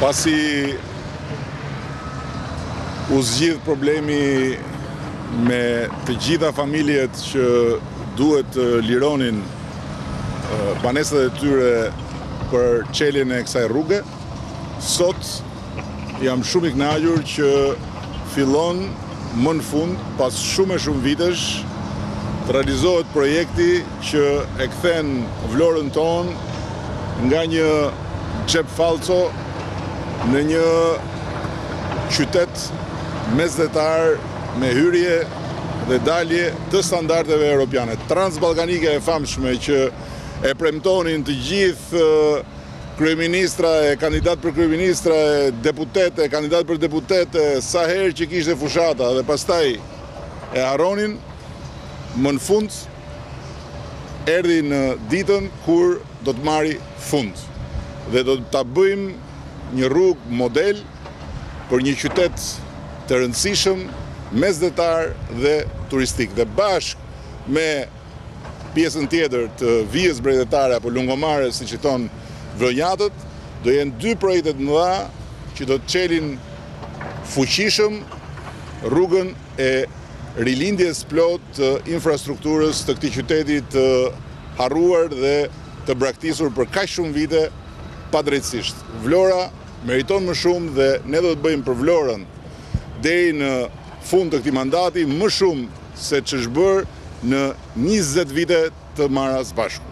Pasi u zgjidh problemi me të gjitha familjet që duhet të lironin banesat e tyre për çeljen e kësaj rruge, sot jam shumë i kënaqur që fillon më në fund, pas shumë e shumë vitesh, të realizohet projekti që e kthen Vlorën tonë nga një xhep falco në një qytet mesdhetar me hyrje dhe dalje të standardeve europiane. Transballkanike e famshme që e premtonin të gjithë kryeministra e kandidat për kryeministra e deputete, kandidat për deputete, sa herë që kishte fushata dhe pastaj e harronin, më në fund erdhi në ditën kur do të marri fund dhe do ta bëjmë një rrugë model për një qytet të rëndësishëm, mesdhetar dhe turistik. Dhe bashkë me pjesën tjetër të vijës bregdetare apo lungomare, siç i thon vlonjatët, do jenë dy projekte të mëdha që do të çelin fuqishëm rrugën e rilindjes plot të infrastrukturës të këtij qyteti të harruar dhe të braktisur për kaq shumë vite padrejtësisht. Vlora meriton më shumë dhe ne do të bëjmë për Vlorën deri në fund të këtij mandati më shumë se ç'është bërë në 20 vite të marra së bashku.